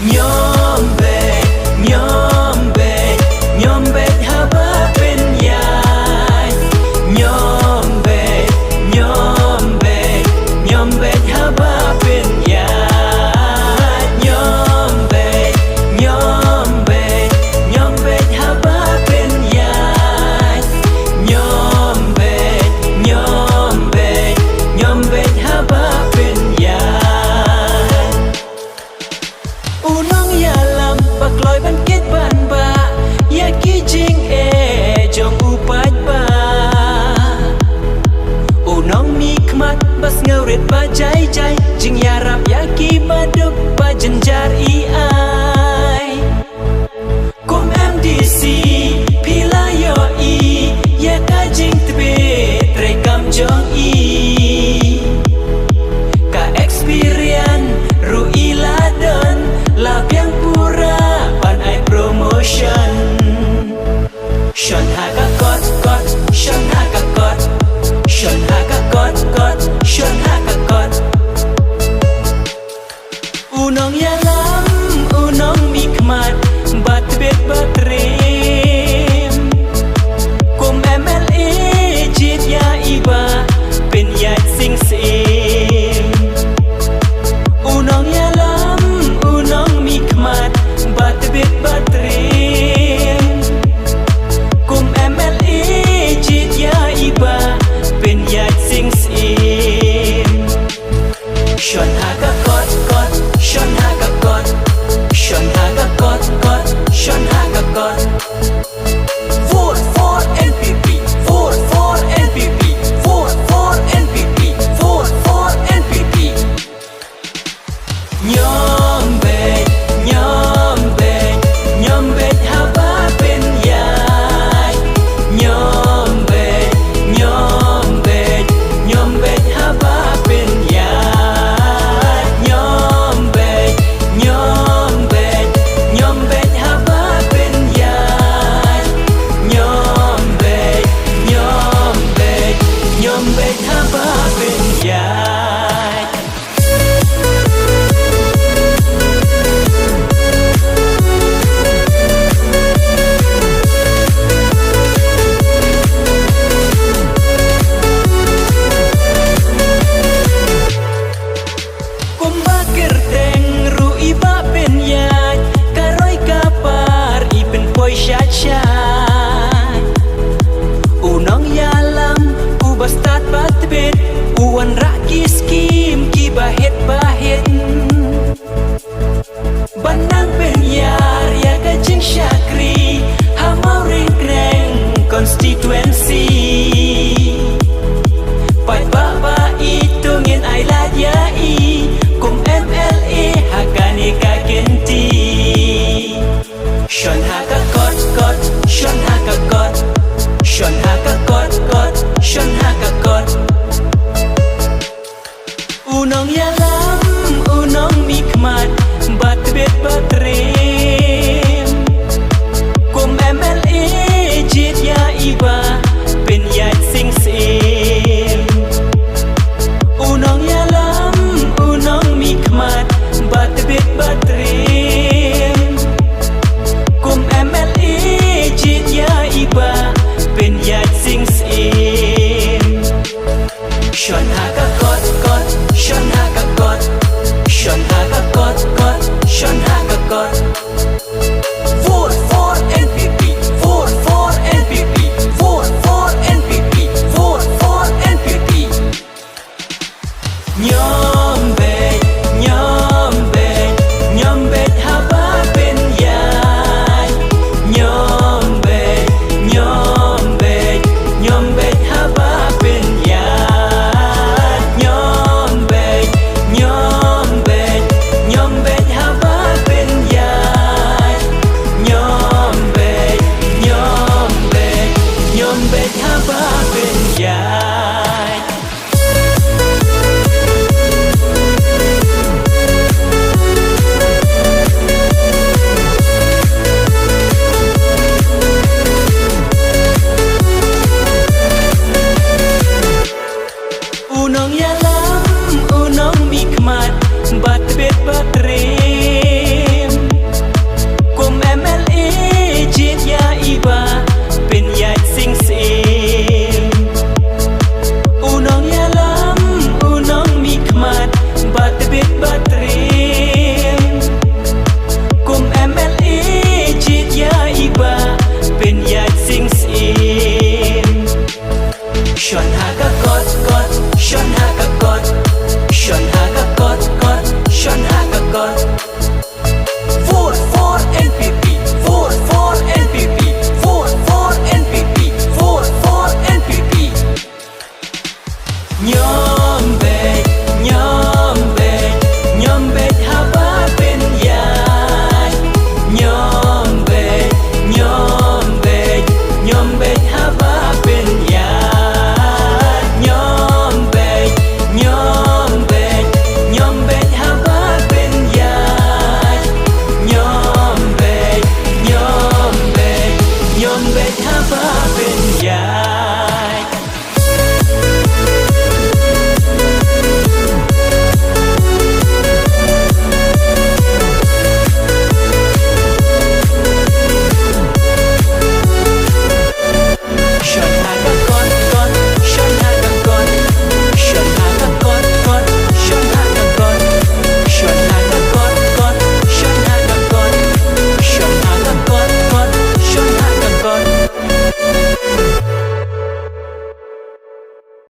nhóm về hả bá bên dài nhóm về hả bá bên dài nhóm về hả bá bên dài nhóm về hả bá bên dài u nong ya lam bak loi ban kết ban ba ya ki jing e jong u pai ba u nong mi khmat bas ngauret ba jai jai jing ya rap ya ki ba duk ba janjar i ai kom MDC pila yo i ya ka jing tbe tre kam jong i ka experience ru iladon la biang pura pan ai promotion Sean haga got Sean haga got Sean haga got Sean haga got unong ya lam unong mi khmat bat bet bat rem kum MLA jit ya iba pen ya sing sing unong ya lam unong mi khmat bat bet bat rem kum MLA jit ya iba pen ya sing sing Sean haga got Sean haga got Sean haga got Sean haga got vote for NPP vote for NPP vote for NPP vote for NPP